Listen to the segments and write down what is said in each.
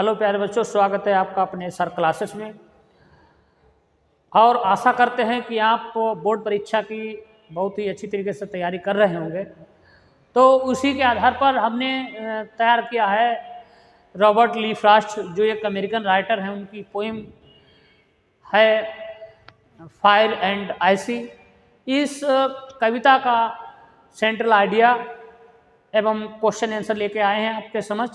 Hello प्यारे बच्चों, स्वागत है आपका अपने सर क्लासेस में। और आशा करते हैं कि आप बोर्ड परीक्षा की बहुत ही अच्छी तरीके से तैयारी कर रहे होंगे। तो उसी के आधार पर हमने तैयार किया है रॉबर्ट ली फ्रॉस्ट, जो एक अमेरिकन राइटर हैं, उनकी पोएम है फायर एंड आइसी। इस कविता का सेंट्रल आइडिया एवं क्वेश्चन आंसर लेके आए हैं आपके समझ,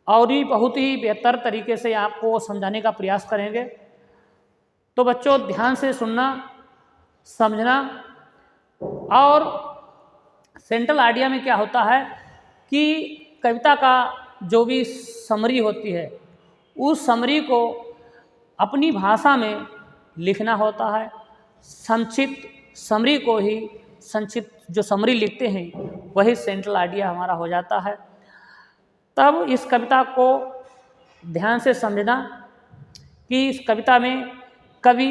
और ही बहुत ही बेहतर तरीके से आपको समझाने का प्रयास करेंगे। तो बच्चों ध्यान से सुनना, समझना। और सेंट्रल आइडिया में क्या होता है कि कविता का जो भी समरी होती है, उस समरी को अपनी भाषा में लिखना होता है। संक्षिप्त समरी को ही संक्षिप्त जो समरी लिखते हैं वही सेंट्रल आइडिया हमारा हो जाता है। तब इस कविता को ध्यान से समझना कि इस कविता में कवि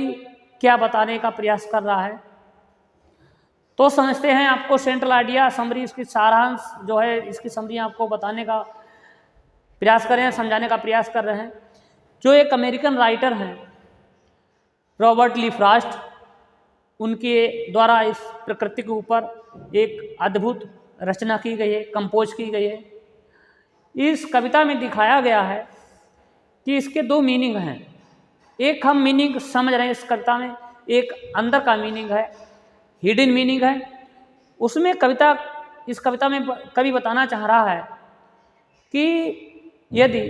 क्या बताने का प्रयास कर रहा है। तो समझते हैं आपको सेंट्रल आइडिया समरी, इसकी सारांश जो है, इसकी समरी आपको बताने का प्रयास कर रहे हैं, समझाने का प्रयास कर रहे हैं। जो एक अमेरिकन राइटर हैं रॉबर्ट ली फ्रॉस्ट, उनके द्वारा इस प्रकृति के ऊपर एक अद्भुत रचना की गई है, कंपोज की गई है। इस कविता में दिखाया गया है कि इसके दो मीनिंग हैं। एक हम मीनिंग समझ रहे हैं इस कविता में, एक अंदर का मीनिंग है, हिडन मीनिंग है। उसमें इस कविता में कवि बताना चाह रहा है कि यदि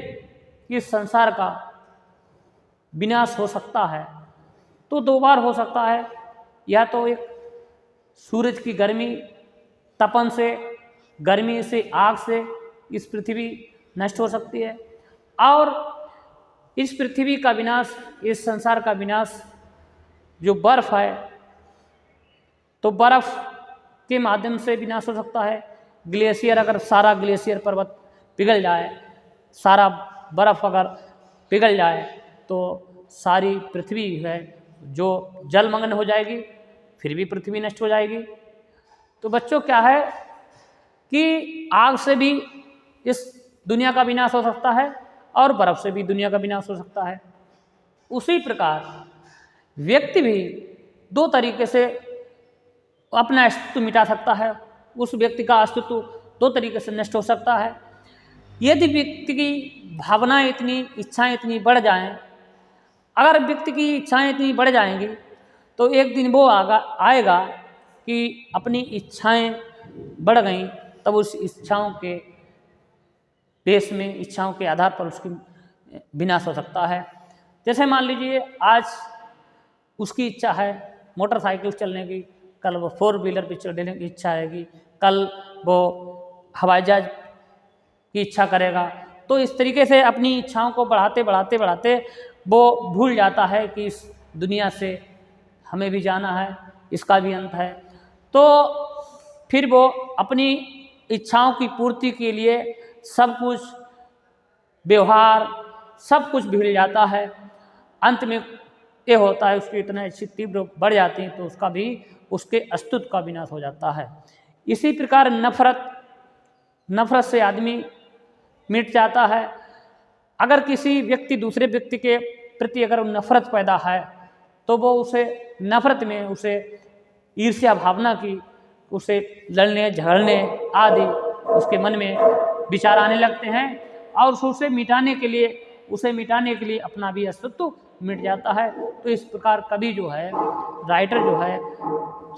इस संसार का विनाश हो सकता है तो दो बार हो सकता है। या तो एक सूरज की गर्मी तपन से, गर्मी से, आग से इस पृथ्वी नष्ट हो सकती है, और इस पृथ्वी का विनाश, इस संसार का विनाश जो बर्फ है, तो बर्फ के माध्यम से विनाश हो सकता है। ग्लेशियर, अगर सारा ग्लेशियर पर्वत पिघल जाए, सारा बर्फ अगर पिघल जाए तो सारी पृथ्वी है जो जलमग्न हो जाएगी, फिर भी पृथ्वी नष्ट हो जाएगी। तो बच्चों क्या है कि आग से भी इस दुनिया का विनाश हो सकता है और बर्फ से भी दुनिया का विनाश हो सकता है। उसी प्रकार व्यक्ति भी दो तरीके से अपना अस्तित्व मिटा सकता है। उस व्यक्ति का अस्तित्व दो तरीके से नष्ट हो सकता है। यदि व्यक्ति की भावनाएं इतनी, इच्छाएं इतनी बढ़ जाएं, अगर व्यक्ति की इच्छाएं इतनी बढ़ जाएंगी तो एक दिन वो आएगा कि अपनी इच्छाएं बढ़ गई, तब उस इच्छाओं के बेस में, इच्छाओं के आधार पर उसकी विनाश हो सकता है। जैसे मान लीजिए आज उसकी इच्छा है मोटरसाइकिल चलने की, कल वो 4 व्हीलर पर चलने की इच्छा रहेगी, कल वो हवाई जहाज की इच्छा करेगा। तो इस तरीके से अपनी इच्छाओं को बढ़ाते बढ़ाते बढ़ाते वो भूल जाता है कि इस दुनिया से हमें भी जाना है, इसका भी अंत है। तो फिर वो अपनी इच्छाओं की पूर्ति के लिए सब कुछ, व्यवहार, सब कुछ भूल जाता है। अंत में ये होता है उसकी इतनी अच्छी तीव्र बढ़ जाती है तो उसका भी, उसके अस्तित्व का विनाश हो जाता है। इसी प्रकार नफरत से आदमी मिट जाता है। अगर किसी व्यक्ति दूसरे व्यक्ति के प्रति अगर नफरत पैदा है तो वो उसे नफरत में, उसे ईर्ष्या भावना की, उसे लड़ने झगड़ने आदि उसके मन में विचार आने लगते हैं, और उसे मिटाने के लिए अपना भी अस्तित्व मिट जाता है। तो इस प्रकार कवि जो है, राइटर जो है,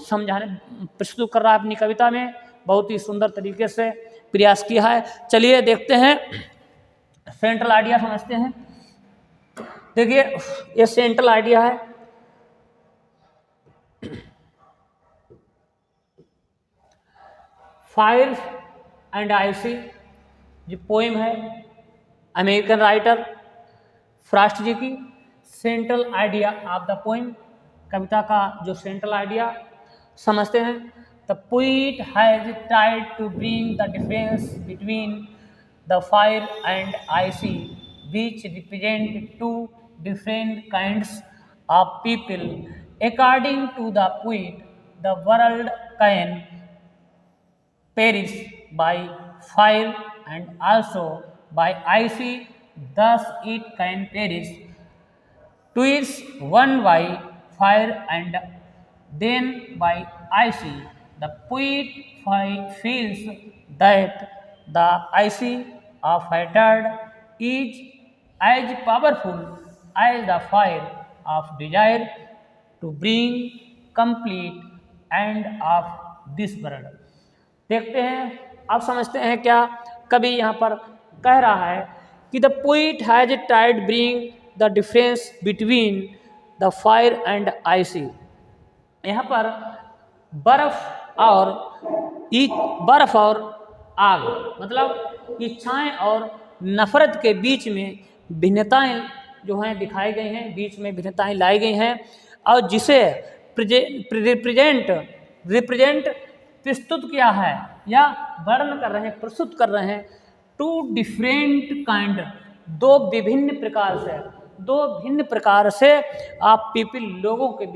समझाने प्रस्तुत कर रहा है अपनी कविता में, बहुत ही सुंदर तरीके से प्रयास किया है। चलिए देखते हैं, सेंट्रल आइडिया समझते हैं। देखिए ये सेंट्रल आइडिया है। फायर एंड आइसी जो पोएम है अमेरिकन राइटर फ्रॉस्ट जी की। Central idea of the poem, कविता का जो सेंट्रल आइडिया समझते हैं। The poet has tried to bring the difference between the fire and icy which represent two different kinds of people. According to the poet, the world can perish by fire and also by icy thus it can perish to its one by fire and then by ice. The poet feels that the ice of hatred is as powerful as the fire of desire to bring complete end of this world. देखते हैं, आप समझते हैं क्या कवि यहाँ पर कह रहा है कि the poet has tried bring the difference between the fire and icy. यहाँ पर बर्फ और आग, मतलब इच्छाएं और नफरत के बीच में भिन्नताएं जो हैं दिखाई गई हैं, बीच में भिन्नताएं लाई गई हैं, और जिसे रिप्रेजेंट प्रस्तुत किया है या वर्णन कर रहे हैं, प्रस्तुत कर रहे हैं टू डिफरेंट काइंड, दो भिन्न प्रकार से आप पीपल लोगों के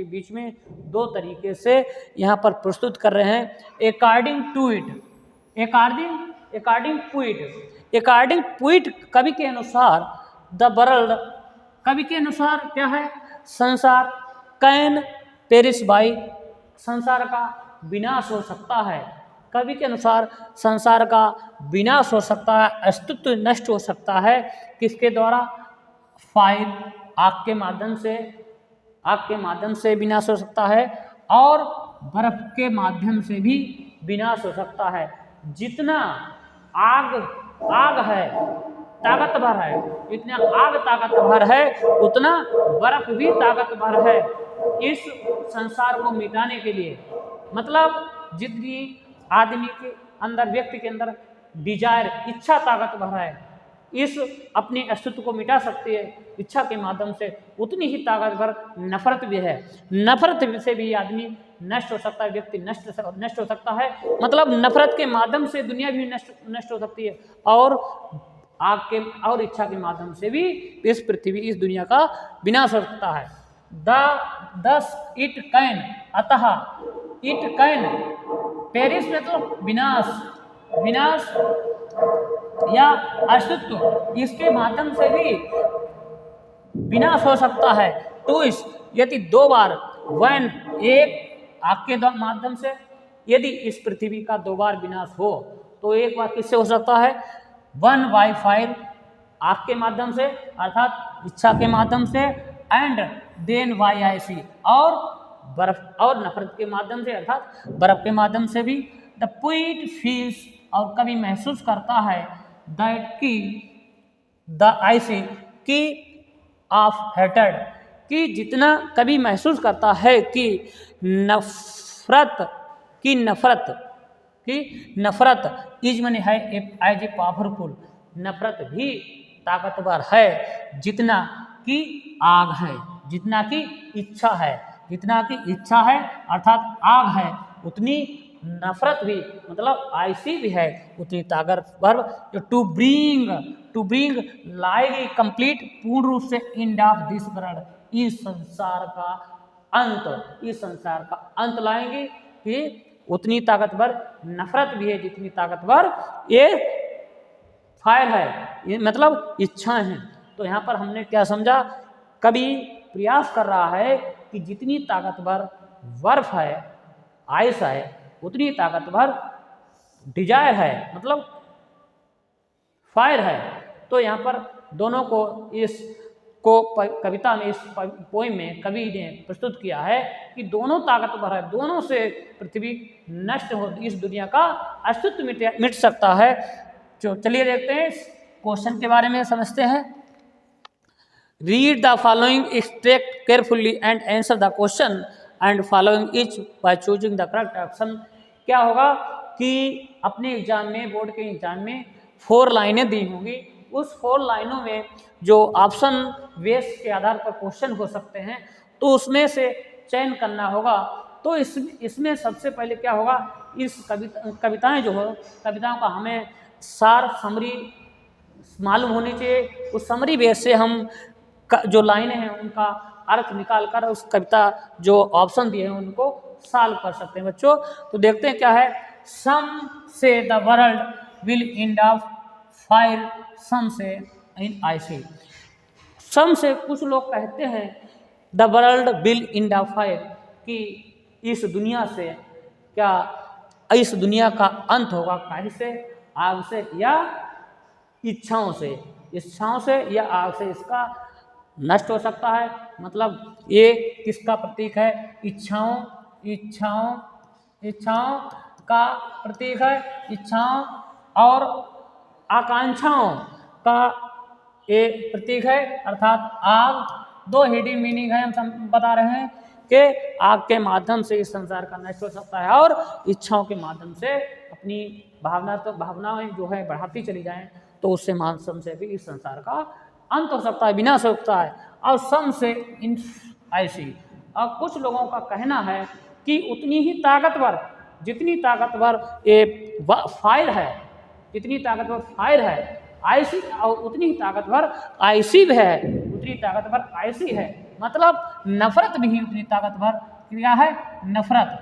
बीच में दो तरीके से यहाँ पर प्रस्तुत कर रहे हैं। अकॉर्डिंग पुइट कवि के अनुसार द वर्ल्ड, कवि के अनुसार क्या है, संसार, कैन पेरिश बाई, संसार का विनाश हो सकता है। कवि के अनुसार संसार का विनाश हो सकता है, अस्तित्व नष्ट हो सकता है, किसके द्वारा, फायर, आग के माध्यम से विनाश हो सकता है, और बर्फ के माध्यम से भी विनाश हो सकता है। जितना आग है ताकतवर है, जितना आग ताकतवर है उतना बर्फ भी ताकतवर है इस संसार को मिटाने के लिए। मतलब जितनी आदमी के अंदर, व्यक्ति के अंदर डिजायर, इच्छा ताकतवर है, इस अपने अस्तित्व को मिटा सकती है इच्छा के माध्यम से, उतनी ही ताकतवर नफरत भी है। नफरत से भी आदमी नष्ट हो सकता है, व्यक्ति नष्ट हो सकता है। मतलब नफरत के माध्यम से दुनिया भी नष्ट हो सकती है, और आग के और इच्छा के माध्यम से भी इस पृथ्वी, इस दुनिया का विनाश हो सकता है। दस इट कैन, अतः इट कैन पेरिस में तो विनाश या अस्तित्व, इसके माध्यम से भी विनाश हो सकता है। तो इस यदि दो बार, वन, एक आग के माध्यम से, यदि इस पृथ्वी का दो बार विनाश हो तो एक बार किससे हो सकता है, वन बाय फायर, आग के माध्यम से अर्थात इच्छा के माध्यम से, एंड देन बाय आइसी, और बर्फ और नफरत के माध्यम से अर्थात बर्फ के माध्यम से भी। द पोइट फील्स, और कभी महसूस करता है, दैट की द आइसी की ऑफ हेटेड, कि जितना कभी महसूस करता है कि नफरत इज मनी है एज ए पावरफुल, नफरत भी ताकतवर है जितना कि आग है, जितना कि इच्छा है अर्थात आग है, उतनी नफरत भी, मतलब आइसी भी है, उतनी ताकतवर। जो टू ब्रिंग लाएगी कंप्लीट, पूर्ण रूप से एंड ऑफ दिस वर्ल्ड, इस संसार का अंत लाएंगे, कि उतनी ताकतवर नफरत भी है जितनी ताकतवर ये फायर है, ये मतलब इच्छाएं हैं। तो यहाँ पर हमने क्या समझा, कभी प्रयास कर रहा है कि जितनी ताकतवर बर्फ है, आइस है, उतनी ताकतवर डिजायर है, मतलब फायर है। तो यहाँ पर दोनों को कविता में, इस पोएम में कवि ने प्रस्तुत किया है कि दोनों ताकतवर है, दोनों से पृथ्वी नष्ट हो, इस दुनिया का अस्तित्व मिट सकता है। जो चलिए देखते हैं, इस क्वेश्चन के बारे में समझते हैं। Read the following extract carefully and answer the question and following etch by choosing the correct option. क्या होगा कि अपने एग्जाम में, बोर्ड के एग्जाम में 4 लाइनें दी होंगी, उस 4 लाइनों में जो ऑप्शन बेस के आधार पर क्वेश्चन हो सकते हैं, तो उसमें से चयन करना होगा। तो इसमें सबसे पहले क्या होगा, इस कविताएं जो हो, कविताओं का हमें सार, समरी मालूम होनी चाहिए। उस समरी बेस से हम जो लाइनें हैं उनका अर्थ निकाल कर उस कविता जो ऑप्शन दिए हैं उनको सॉल्व कर सकते हैं बच्चों। तो देखते हैं क्या है। Some say the world will end of fire some say in ice. Some say कुछ लोग कहते हैं the world will in the fire, कि इस दुनिया से क्या, इस दुनिया का अंत होगा काहे से, आग से या इच्छाओं से, इच्छाओं से या आग से इसका नष्ट हो सकता है। मतलब ये किसका प्रतीक है, इच्छाओं, इच्छाओं, इच्छाओं का प्रतीक है, इच्छाओं और आकांक्षाओं का ये प्रतीक है, अर्थात आग। दो हिडन मीनिंग है, हम बता रहे हैं कि आग के माध्यम से इस संसार का नष्ट हो सकता है और इच्छाओं के माध्यम से अपनी भावनाएं जो है बढ़ाती चली जाएं, तो उससे माध्यम से भी इस संसार का अंत हो सकता है, विनाश हो सकता है। और सम से इन ऐसी, और कुछ लोगों का कहना है कि उतनी ही ताकतवर, जितनी ताकतवर ये फायर है, जितनी ताकतवर फायर है आईसी, और उतनी ही ताकतवर आईसी भी है, उतनी ताकतवर आईसी है। मतलब नफरत भी उतनी ताकतवर क्या है, नफरत,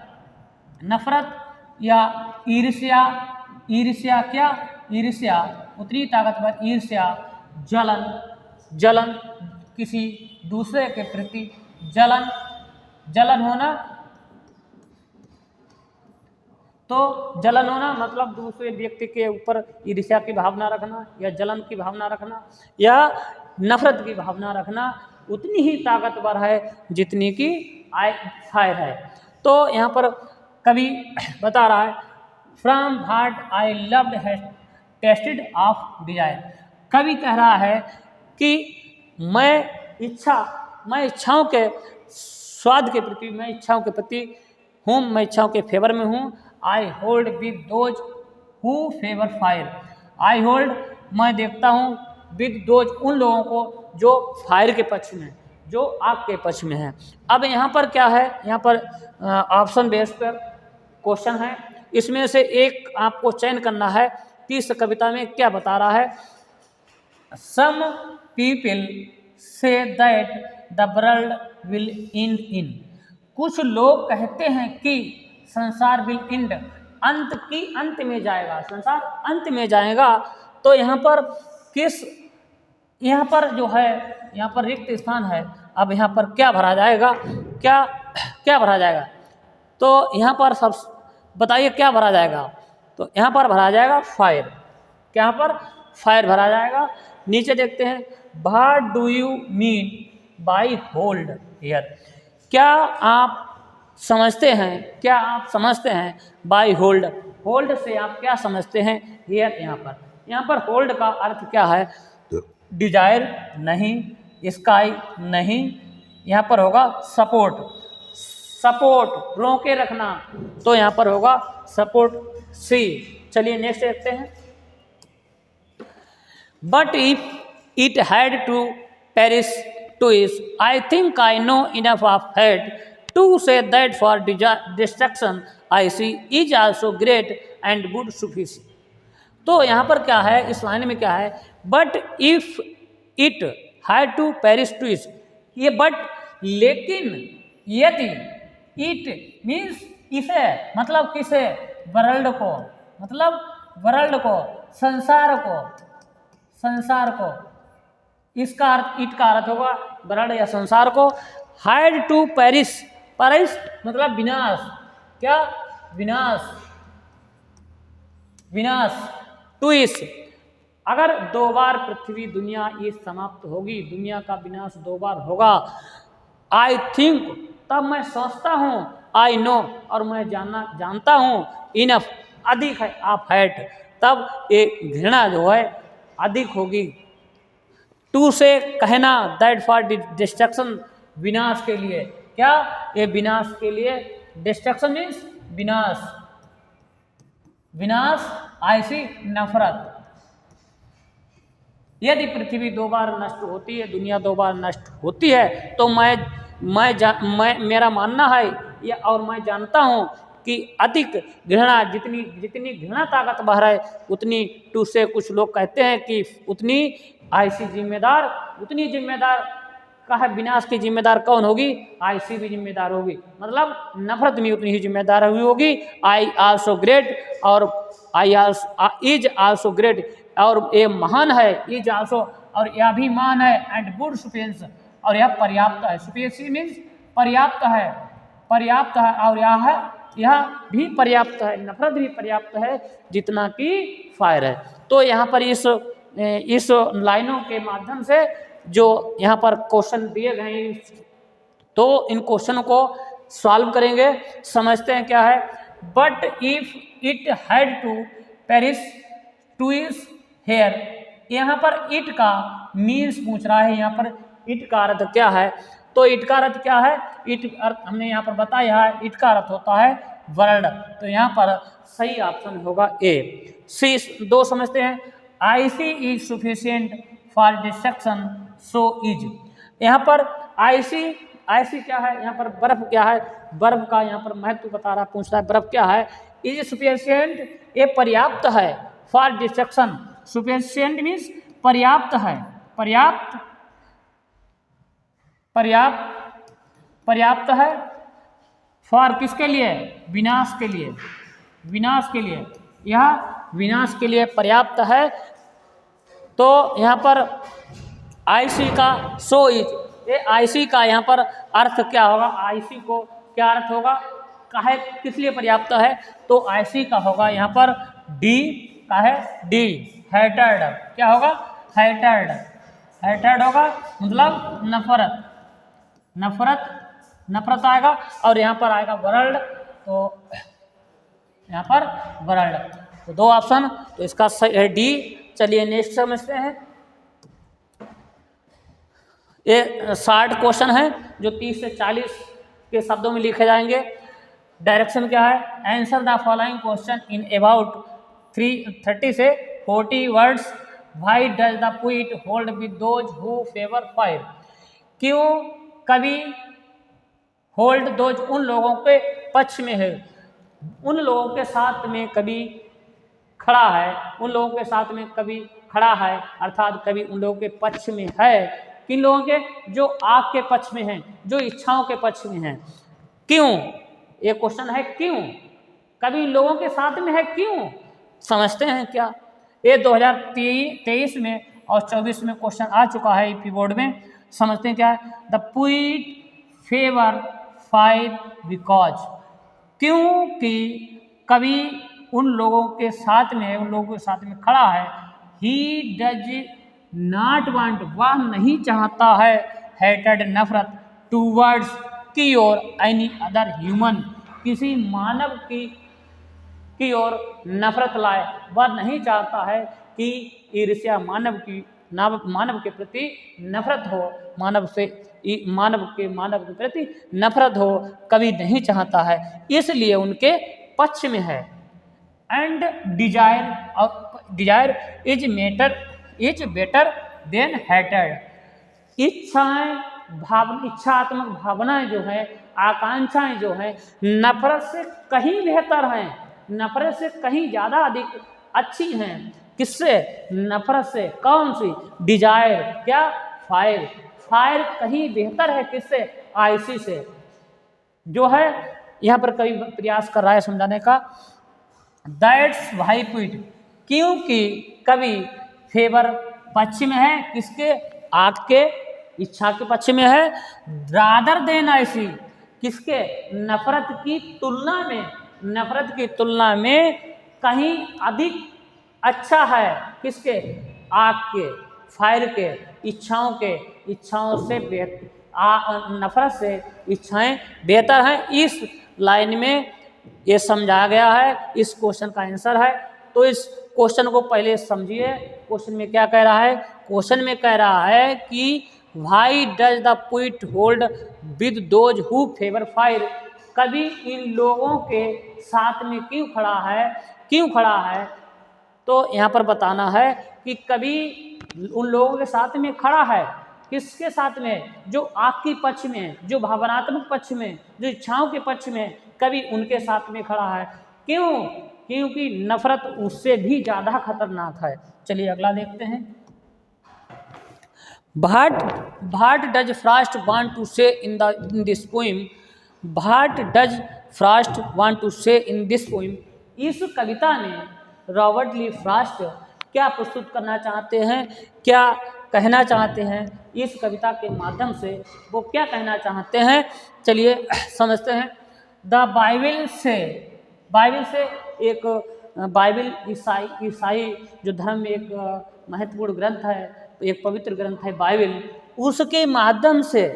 नफरत या ईर्ष्या, ईर्ष्या क्या, ईर्ष्या उतनी ताकतवर, ईर्ष्या, जलन, जलन किसी दूसरे के प्रति जलन, जलन होना, तो जलन होना मतलब दूसरे व्यक्ति के ऊपर ईर्ष्या की भावना रखना या जलन की भावना रखना या नफरत की भावना रखना उतनी ही ताकतवर है जितनी कि फायर है। तो यहाँ पर कवि बता रहा है, from heart I loved has tested of desire. कवि कह रहा है कि मैं इच्छाओं के स्वाद के प्रति, मैं इच्छाओं के प्रति हूँ, मैं इच्छाओं के फेवर में हूँ। I hold with those who favour fire, I hold मैं देखता हूँ विद दोज उन लोगों को जो फायर के पक्ष में, जो आग के पक्ष में है। अब यहाँ पर क्या है, यहाँ पर ऑप्शन बेस पर क्वेश्चन है, इसमें से एक आपको चयन करना है कि इस कविता में क्या बता रहा है। Some people say that the world will end in, कुछ लोग कहते हैं कि संसार विल एंड, अंत की अंत में जाएगा, संसार अंत में जाएगा। तो यहाँ पर किस, यहाँ पर जो है, यहाँ पर रिक्त स्थान है, अब यहाँ पर क्या भरा जाएगा, क्या क्या भरा जाएगा, तो यहाँ पर सब बताइए क्या भरा जाएगा। तो यहाँ पर भरा जाएगा फायर, यहाँ पर फायर भरा जाएगा। नीचे देखते हैं, what do you mean by hold here, क्या आप समझते हैं, क्या आप समझते हैं बाय होल्ड, होल्ड से आप क्या समझते हैं हियर, यहाँ पर होल्ड का अर्थ क्या है, डिजायर नहीं, स्काई नहीं, यहाँ पर होगा सपोर्ट, सपोर्ट रोके रखना, तो यहाँ पर होगा सपोर्ट सी। चलिए नेक्स्ट देखते हैं। But if it had to perish twice, I think I know enough of hate to say that for destruction ice is also great and good sufficient. तो यहाँ पर क्या है, इस लाइन में क्या है, but if it had to perish twice, ये बट लेकिन, यदि, इट मीन्स इसे, मतलब किसे, वर्ल्ड को, मतलब वर्ल्ड को, संसार को, संसार को, इसका अर्थ, इट का अर्थ होगा वर्ल्ड या संसार को। हैड टू पेरिश, पेरिश मतलब विनाश, क्या, विनाश, विनाश, ट्विस, अगर दो बार पृथ्वी दुनिया ये समाप्त होगी, दुनिया का विनाश दो बार होगा, आई थिंक तब मैं सोचता हूँ, आई नो और मैं जानता हूँ, इनफ अधिक है, आप हैट तब ये घृणा जो है अधिक होगी, टू से कहना, दैट फॉर डिस्ट्रक्शन विनाश के लिए, क्या, ये विनाश के लिए, डिस्ट्रक्शन मीन्स विनाश, विनाश ऐसी नफरत। यदि पृथ्वी दो बार नष्ट होती है, दुनिया दो बार नष्ट होती है, तो मैं मेरा मानना है या और मैं जानता हूँ कि अधिक घृणा, जितनी घृणा ताकतवर है उतनी, टू से कुछ लोग कहते हैं कि उतनी ऐसी जिम्मेदार, उतनी जिम्मेदार का है, विनाश की जिम्मेदार कौन होगी, ऐसी भी जिम्मेदार होगी, मतलब नफरत में उतनी ही जिम्मेदार हुई होगी। आई आल्सो ग्रेट और I also is also great, और ये महान है, इज आल्सो, और यह भी महान है, एंड गुड सफिशिएंट, और यह पर्याप्त है। सफिशिएंट मीन्स पर्याप्त है, पर्याप्त है, और यह भी पर्याप्त है, नफरत भी पर्याप्त है जितना कि फायर है। तो यहाँ पर इस लाइनों के माध्यम से जो यहाँ पर क्वेश्चन दिए गए हैं, तो इन क्वेश्चन को सॉल्व करेंगे, समझते हैं क्या है। But if it had to perish twice here, यहाँ पर इट का मीन्स पूछ रहा है, यहाँ पर इट का अर्थ क्या है। तो इट का अर्थ क्या है, इट अर्थ हमने यहाँ पर बताया है, इट का अर्थ होता है वर्ल्ड। तो यहाँ पर सही ऑप्शन होगा ए। सी दो समझते हैं, ice is sufficient for destruction, so is. यहाँ पर आई सी क्या है, यहाँ पर बर्फ क्या है, बर्फ का यहाँ पर महत्व बता रहा, पूछ रहा है बर्फ क्या है। इज सफिशिएंट, ये पर्याप्त है, फॉर डिस्ट्रक्शन, सफिशिएंट मीन्स पर्याप्त है, पर्याप्त पर्याप्त पर्याप्त है, फॉर किसके लिए, विनाश के लिए, विनाश के लिए, यह विनाश के लिए पर्याप्त है। तो यहाँ पर आईसी का सो इज, ये आईसी का यहाँ पर अर्थ क्या होगा, आईसी को क्या अर्थ होगा, काहे किस लिए पर्याप्त है। तो आईसी का होगा यहाँ पर डी का है, डी हेटर्ड, क्या होगा, हेटर्ड, हेटर्ड होगा मतलब नफरत, नफरत, नफरत आएगा, और यहाँ पर आएगा वर्ल्ड, तो यहाँ पर वर्ल्ड, तो दो ऑप्शन, तो इसका सही है डी। चलिए नेक्स्ट समझते हैं। ये 60 क्वेश्चन है जो 30 से 40 के शब्दों में लिखे जाएंगे। डायरेक्शन क्या है, answer the following question in about 30 से 40 words. Why does the poet hold with those who favour fire, क्यों कवि होल्ड दोज उन लोगों के पक्ष में है, उन लोगों के साथ में कवि खड़ा है, उन लोगों के साथ में कवि खड़ा है, अर्थात कवि उन लोगों के पक्ष में है, किन लोगों के, जो आग के पक्ष में हैं, जो इच्छाओं के पक्ष में हैं। क्यों, ये क्वेश्चन है क्यों, कवि लोगों के साथ में है क्यों, समझते हैं क्या। ये 2023 में और 24 में क्वेश्चन आ चुका है यूपी बोर्ड में, समझते हैं क्या है। The poet favour fire because, क्योंकि कवि उन लोगों के साथ में है, उन लोगों के साथ में खड़ा है। ही डज नॉट वांट, वह नहीं चाहता है, हेटेड नफरत, टूवर्ड्स की ओर, एनी अदर ह्यूमन, किसी मानव की ओर नफरत लाए, वह नहीं चाहता है कि ईर्ष्या मानव के प्रति नफरत हो, मानव के प्रति नफरत हो, कभी नहीं चाहता है, इसलिए उनके पक्ष में है। And desire is better than hated, इच्छात्मक भावनाएं जो है, आकांक्षाएं जो है, नफरत से कहीं बेहतर हैं, नफरत से कहीं ज़्यादा अधिक अच्छी हैं। किससे, नफरत से, कौन सी, डिजायर, क्या, फायर, फायर कहीं बेहतर है किससे, आईसी से, जो है यहाँ पर कवि प्रयास कर रहा है समझाने का। दैट्स व्हाई पोएट, क्योंकि कवि फेवर पक्ष में है, किसके, आग के, इच्छा के पक्ष में है, रादर देन आईसी, किसके, नफरत की तुलना में कहीं अधिक अच्छा है, किसके, आग के, फायर के, इच्छाओं से नफरत से इच्छाएं बेहतर हैं। इस लाइन में ये समझाया गया है, इस क्वेश्चन का आंसर है। तो इस क्वेश्चन को पहले समझिए, क्वेश्चन में क्या कह रहा है, क्वेश्चन में कह रहा है कि why does the poet hold with those who favour fire, कवि इन लोगों के साथ में क्यों खड़ा है। तो यहाँ पर बताना है कि कवि उन लोगों के साथ में खड़ा है, किसके साथ में, जो आग के पक्ष में, जो भावनात्मक पक्ष में, जो इच्छाओं के पक्ष में, कवि उनके साथ में खड़ा है। क्यों, क्योंकि नफरत उससे भी ज़्यादा खतरनाक है। चलिए अगला देखते हैं। What does Frost want to say in this poem? What does Frost want to say in this poem? इस कविता में रॉबर्ट ली फ्रॉस्ट क्या प्रस्तुत करना चाहते हैं, क्या कहना चाहते हैं इस कविता के माध्यम से, वो क्या कहना चाहते हैं, चलिए समझते हैं। द बाइबल से एक बाइबल ईसाई जो धर्म में एक महत्वपूर्ण ग्रंथ है, एक पवित्र ग्रंथ है बाइबल, उसके माध्यम से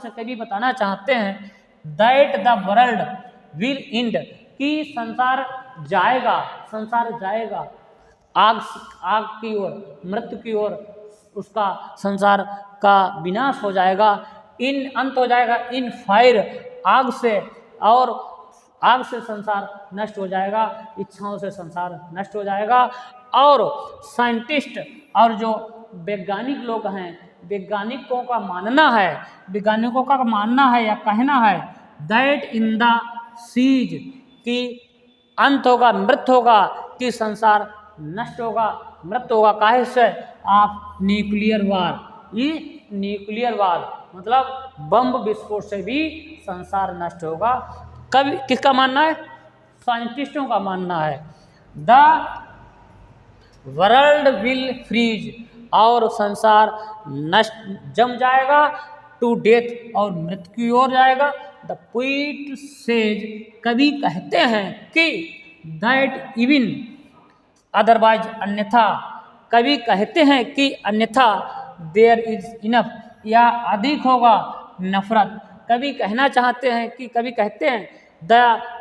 कवि बताना चाहते हैं that the world will and, कि संसार जाएगा आग की ओर, मृत्यु की ओर, उसका संसार का विनाश हो जाएगा, अंत हो जाएगा इन फायर, आग से, और आग से संसार नष्ट हो जाएगा, इच्छाओं से संसार नष्ट हो जाएगा। और साइंटिस्ट और जो वैज्ञानिक लोग हैं, वैज्ञानिकों का मानना है या कहना है दैट इन द सीज, कि अंत होगा, मृत्यु होगा, कि संसार नष्ट होगा, मृत्यु होगा। काहे से? आप न्यूक्लियर वार, ये न्यूक्लियर वार मतलब बम विस्फोट से भी संसार नष्ट होगा। कभी किसका मानना है? साइंटिस्टों का मानना है। द वर्ल्ड विल फ्रीज, और संसार नष्ट जम जाएगा, टू डेथ, और मृत्यु की ओर जाएगा। द पोएट सेज, कवि कहते हैं कि दैट इवन अदरवाइज, अन्यथा, कवि कहते हैं कि अन्यथा देयर इज इनफ, या अधिक होगा नफरत। कवि कहना चाहते हैं कि कवि कहते हैं द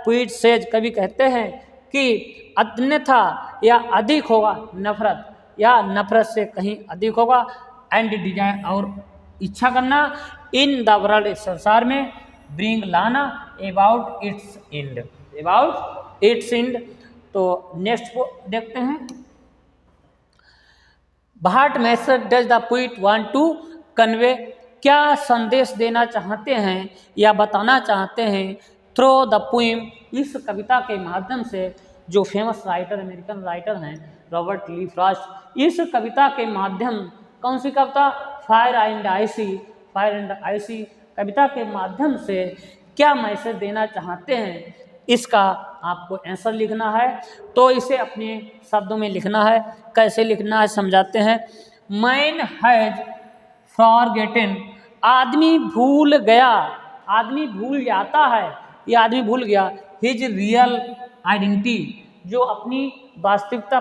पोएट सेज, कवि कहते हैं कि अन्यथा या अधिक होगा नफरत, या नफरत से कहीं अधिक होगा, एंड डिजायर, और इच्छा करना, इन द वर्ल्ड, संसार में, ब्रिंग लाना, अबाउट इट्स एंड। तो नेक्स्ट को देखते हैं। What message does the poet want to convey, क्या संदेश देना चाहते हैं या बताना चाहते हैं थ्रू द पोएम, इस कविता के माध्यम से। जो फेमस राइटर, अमेरिकन राइटर हैं रॉबर्ट ली फ्रॉस्ट, इस कविता के माध्यम, कौन सी कविता? फायर एंड आइसी कविता के माध्यम से क्या मैसेज देना चाहते हैं, इसका आपको आंसर लिखना है। तो इसे अपने शब्दों में लिखना है। कैसे लिखना है समझाते हैं। मैन हैज फॉरगेटन, आदमी भूल गया, आदमी भूल जाता है, ये आदमी भूल गया हिज रियल आइडेंटिटी, जो अपनी वास्तविकता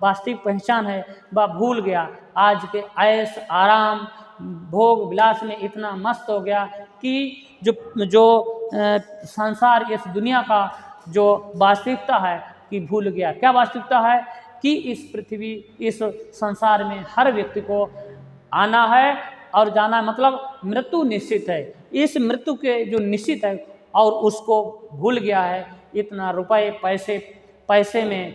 वास्तविक पहचान है, वह भूल गया। आज के ऐश आराम भोग विलास में इतना मस्त हो गया कि जो संसार, इस दुनिया का जो वास्तविकता है कि भूल गया। क्या वास्तविकता है? कि इस पृथ्वी, इस संसार में हर व्यक्ति को आना है और जाना, मतलब मृत्यु निश्चित है। इस मृत्यु के जो निश्चित है और उसको भूल गया है। इतना रुपए पैसे में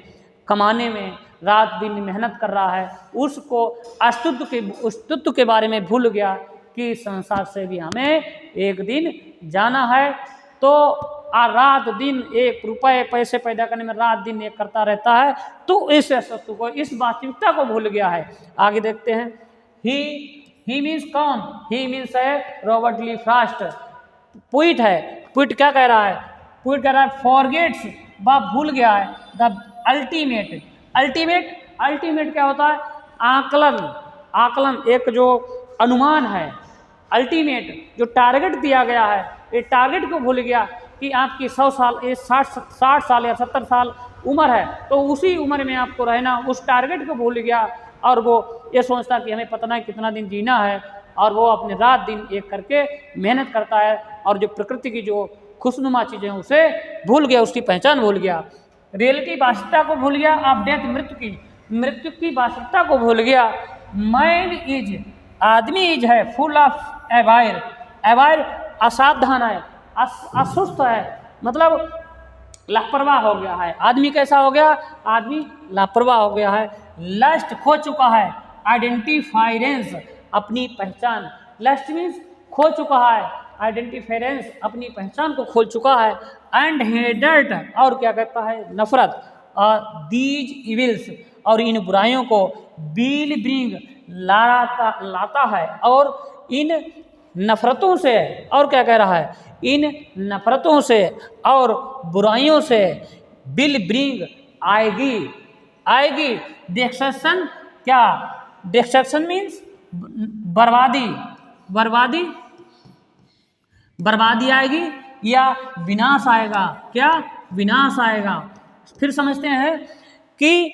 कमाने में रात दिन मेहनत कर रहा है, उसको अस्तित्व के बारे में भूल गया कि संसार से भी हमें एक दिन जाना है। तो रात दिन एक रुपए पैसे पैदा करने में रात दिन एक करता रहता है, तो इस अस्तित्व को, इस वास्तविकता को भूल गया है। आगे देखते हैं। ही मीन्स कौन? ही मीन्स है रॉबर्ट ली फ्रॉस्ट, पोइट है। पोइट क्या कह रहा है? पोइट कह रहा है फॉरगेट्स, वह भूल गया है द अल्टीमेट क्या होता है? आकलन, एक जो अनुमान है। अल्टीमेट जो टारगेट दिया गया है, ये टारगेट को भूल गया कि आपकी 100 साल, 60 साल या 70 साल उम्र है, तो उसी उम्र में आपको रहना, उस टारगेट को भूल गया। और वो ये सोचता कि हमें पता नहीं कितना दिन जीना है, और वो अपने रात दिन एक करके मेहनत करता है, और जो प्रकृति की जो खुशनुमा चीज़ें उसे भूल गया, उसकी पहचान भूल गया। रियलिटी वास्तविकता को भूल गया। आप डेथ, मृत्यु की वास्तविकता को भूल गया। मैन इज, आदमी इज है फुल ऑफ अवायर, असावधान है, असुस्त है, मतलब लापरवाह हो गया है। आदमी कैसा हो गया? आदमी लापरवाह हो गया है। लस्ट, खो चुका है। आइडेंटिफायरेंस, अपनी पहचान। लस्ट मीन्स खो चुका है, आइडेंटिफायरेंस, अपनी पहचान को खोल चुका है। एंड हेडेड, और क्या कहता है? नफरत। और दीज इविल्स, और इन बुराइयों को, विल ब्रिंग, लाता है, और इन नफरतों से, और क्या कह रहा है? इन नफरतों से और बुराइयों से, विल ब्रिंग, आएगी, आएगी। डिस्ट्रक्शन क्या? डिस्ट्रक्शन मीन्स बर्बादी, बर्बादी, बर्बादी आएगी या विनाश आएगा। क्या? विनाश आएगा। फिर समझते हैं कि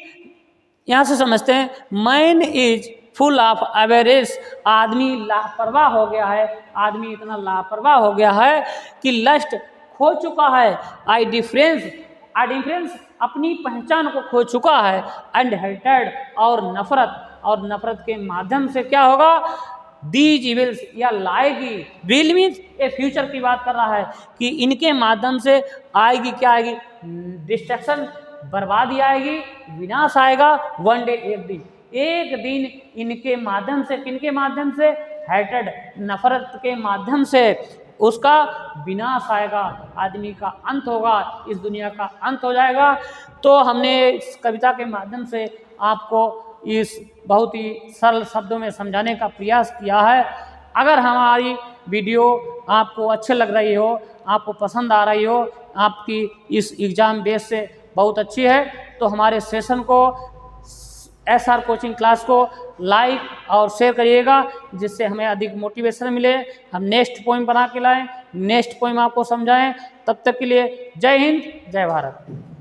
यहाँ से समझते हैं, मैन इज फुल ऑफ अवेरेज, आदमी लापरवाह हो गया है, आदमी इतना लापरवाह हो गया है कि लस्ट खो चुका है, आई डिफरेंस अपनी पहचान को खो चुका है, एंड हेटेड और नफरत के माध्यम से क्या होगा? दीज इविल्स या लाएगी, विल मीन्स ये फ्यूचर की बात कर रहा है कि इनके माध्यम से आएगी, क्या आएगी? डिस्ट्रक्शन, बर्बादी आएगी, विनाश आएगा। वन डे, एक दिन इनके माध्यम से, किनके माध्यम से? हेटेड, नफरत के माध्यम से उसका विनाश आएगा, आदमी का अंत होगा, इस दुनिया का अंत हो जाएगा। तो हमने इस कविता के माध्यम से आपको इस बहुत ही सरल शब्दों में समझाने का प्रयास किया है। अगर हमारी वीडियो आपको अच्छी लग रही हो, आपको पसंद आ रही हो, आपकी इस एग्ज़ाम बेस से बहुत अच्छी है, तो हमारे सेशन को, SR कोचिंग क्लास को लाइक और शेयर करिएगा, जिससे हमें अधिक मोटिवेशन मिले, हम नेक्स्ट पोइम बना के लाएं, नेक्स्ट पोइम आपको समझाएं। तब तक के लिए जय हिंद, जय भारत।